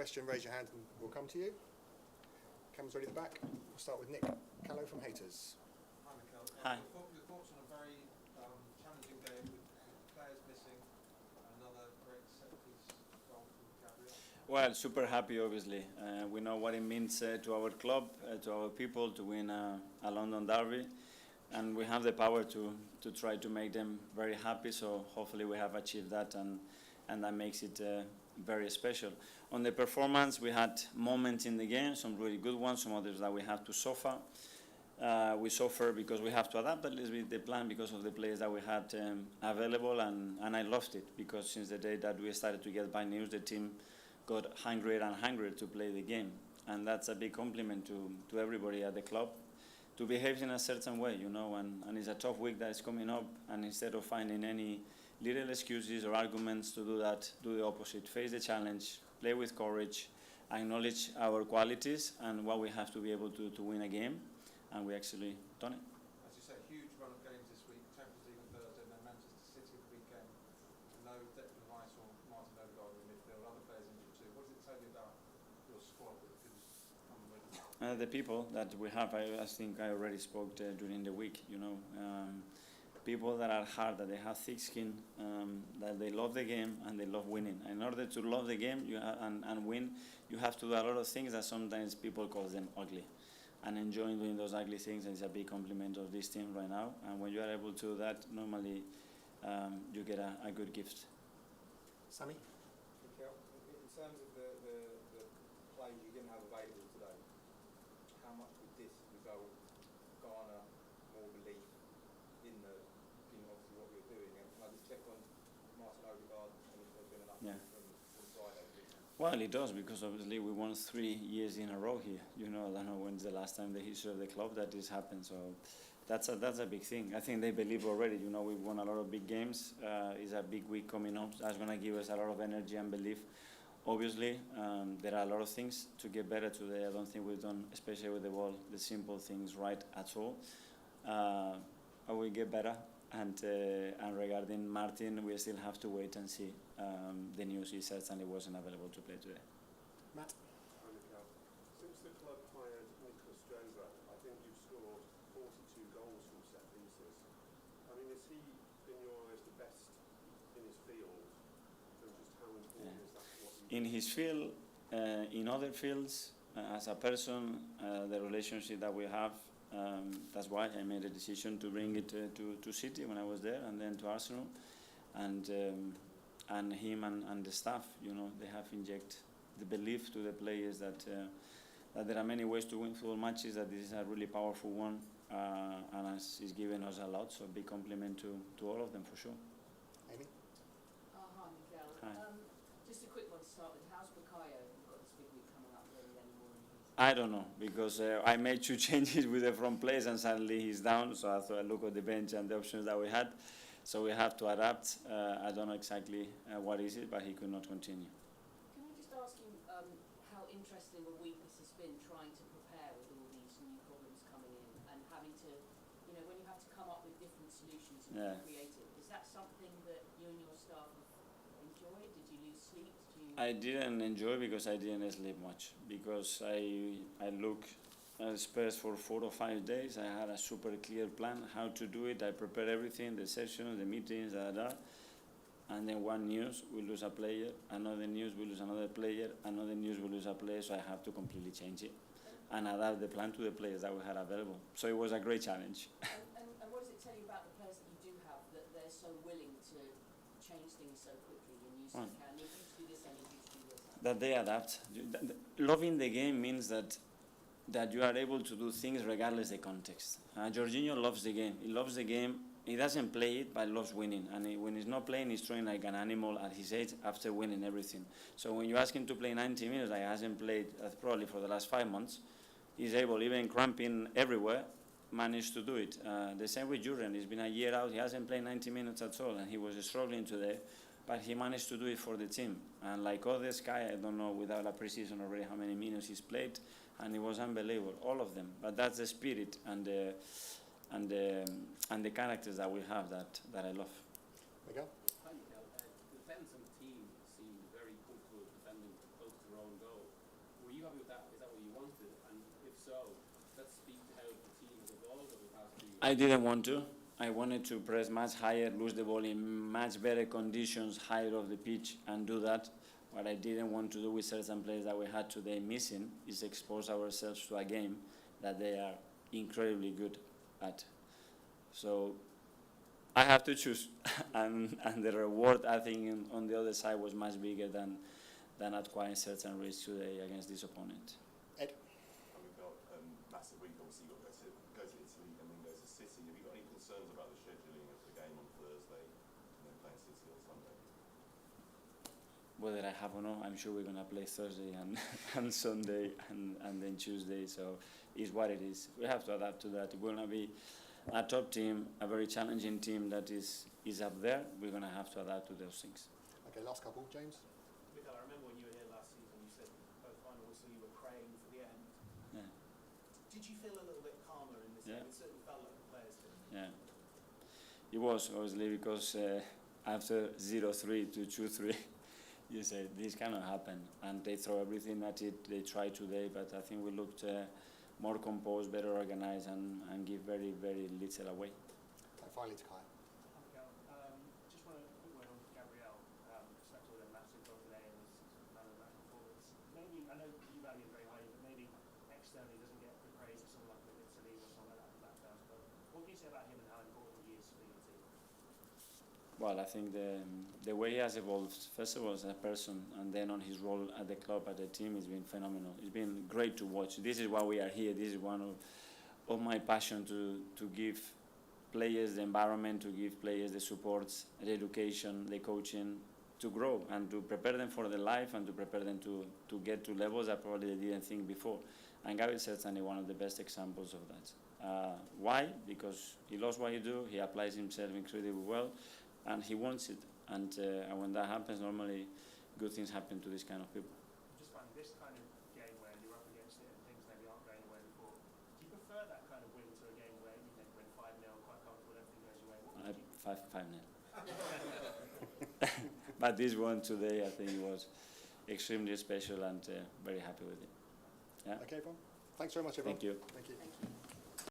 question, raise your hand and we'll come to you. Cameron's ready at the back. We'll start with Nick Callow from Haters. Hi, Mikel. Hi. Your thoughts on a very challenging game with players missing, another great set-piece goal from Gabriel? Well, super happy, obviously. We know what it means to our club, to our people, to win a London derby. And we have the power to try to make them very happy. So hopefully we have achieved that, and that makes it very special. On the performance, we had moments in the game, some really good ones, some others that we have to suffer. We suffer because we have to adapt a little bit the plan because of the players that we had available, and I loved it because since the day that we started to get bad news, the team got hungrier and hungrier to play the game. And that's a big compliment to everybody at the club to behave in a certain way, you know, and it's a tough week that is coming up, and instead of finding any little excuses or arguments to do that, do the opposite, face the challenge, play with courage, acknowledge our qualities and what we have to be able to win a game, and we actually done it. As you say, huge run of games this week, Champions League on Thursday, and then Manchester City at the weekend. No Declan Rice or Martin Odegaard in the midfield, other players injured too. What does it tell you about your squad that couldn't come with? The people that we have, I think I already spoke during the week, you know. People that are hard, that they have thick skin, that they love the game and they love winning. In order to love the game and win, you have to do a lot of things that sometimes people call them ugly. And enjoying doing those ugly things is a big compliment of this team right now. And when you are able to do that, normally you get a good gift. Sammy? Mikel, in terms of the players you didn't have available today, how much would this result garner more belief in obviously what you're doing? And can I just check on Martin Odegaard and if there's been an update from Friday? Well, it does, because obviously we won 3 years in a row here. You know, I don't know when's the last time in the history of the club that this happened. So that's a big thing. I think they believe already. You know, we've won a lot of big games. It's a big week coming up. That's going to give us a lot of energy and belief. Obviously, there are a lot of things to get better today. I don't think we've done, especially with the ball, the simple things right at all. I will get better. And regarding Martin, we still have to wait and see. The news is certainly wasn't available to play today. Matt? Hi, Mikel. Since the club hired Nicholas Jover, I think you've scored 42 goals from set pieces. I mean, is he, in your eyes, the best in his field? And just how important is that to what you do? In his field, in other fields, as a person, the relationship that we have, that's why I made a decision to bring it to City when I was there, and then to Arsenal, and him and the staff. You know, they have injected the belief to the players that there are many ways to win football matches. That this is a really powerful one, and he's given us a lot. So a big compliment to all of them for sure. Amy? Hi, Mikel. Hi. Just a quick one to start with. How's Bukayo? You've got this big week coming up. Really, any more injuries? I don't know, because I made 2 changes with the front players and suddenly he's down, so I thought I'd look at the bench and the options that we had. So we have to adapt. I don't know exactly what is it, but he could not continue. Can I just ask you how interesting a week this has been, trying to prepare with all these new problems coming in and having to, you know, when you have to come up with different solutions and be creative, is that something that you and your staff have enjoyed? Did you lose sleep? I didn't enjoy because I didn't sleep much, because I looked at Spurs for 4 or 5 days. I had a super clear plan how to do it. I prepared everything, the sessions, the meetings, and then one news, we lose a player, another news, we lose another player, another news, we lose a player, so I have to completely change it and adapt the plan to the players that we had available. So it was a great challenge. And what does it tell you about the players that you do have, that they're so willing to change things so quickly and you say, I need you to do this, I need you to do this? That they adapt. Loving the game means that you are able to do things regardless of the context. Jorginho loves the game. He loves the game. He doesn't play it, but loves winning. And when he's not playing, he's throwing like an animal at his age after winning everything. So when you ask him to play 90 minutes, like he hasn't played probably for the last 5 months, he's able, even cramping everywhere, managed to do it. The same with Jurgen. He's been a year out. He hasn't played 90 minutes at all, and he was struggling today. But he managed to do it for the team. And like others, Kai, I don't know without a precision already how many minutes he's played, and it was unbelievable, all of them. But that's the spirit and the characters that we have that I love. Miguel? Hi, Mikel. Defence and the team seemed very comfortable defending close to their own goal. happy with that? Is that what you wanted? And if so, does that speak to how the team has evolved over the past 2 years? I didn't want to. I wanted to press much higher, lose the ball in much better conditions, higher off the pitch, and do that. What I didn't want to do with certain players that we had today missing is expose ourselves to a game that they are incredibly good at. So I have to choose, and the reward I think on the other side was much bigger than acquiring certain risks today against this opponent. Ed? And we've got massive week. Obviously, you've got to go to Italy and then go to City. Have you got any concerns about the scheduling of the game on Thursday and then playing City on Sunday? Whether I have or not, I'm sure we're going to play Thursday and, and Sunday and then Tuesday. So it's what it is. We have to adapt to that. We're going to be a top team, a very challenging team that is up there. We're going to have to adapt to those things. Okay, last couple. James? Mikel, I remember when you were here last season, you said both finals, so you were praying for the end. Yeah. Did you feel a little bit calmer in this Yeah. game? It certainly felt like the players did. Yeah. It was, obviously, because after 0-3 to 2-3, you say this cannot happen, and they throw everything at it. They tried today, but I think we looked more composed, better organized, and give very, very little away. And finally to Kai. Mikel, just want a quick word on Gabriel. Slept with a massive goal today and was man of the match performance. Maybe, I know you value him very highly, but maybe externally doesn't get the praise of someone like Italy or someone like that in the background. But what can you say about him and how important he is for your team? Well, I think the way he has evolved, first of all as a person, and then on his role at the club, at the team, has been phenomenal. It's been great to watch. This is why we are here. This is one of my passion to give players the environment, to give players the supports, the education, the coaching, to grow and to prepare them for the life and to prepare them to get to levels that probably they didn't think before. And Gabriel is certainly one of the best examples of that. Why? Because he loves what he do, he applies himself incredibly well, and he wants it. And when that happens, normally good things happen to this kind of people. Just finding this kind of game where you're up against it and things maybe aren't going your way before. Do you prefer that kind of win to a game where you think win 5-0, quite comfortable, everything goes your way? What would you 5-0. But this one today, I think, was extremely special and very happy with it. Yeah. Okay, everyone. Thanks very much, everyone. Thank you. Thank you. Thank you.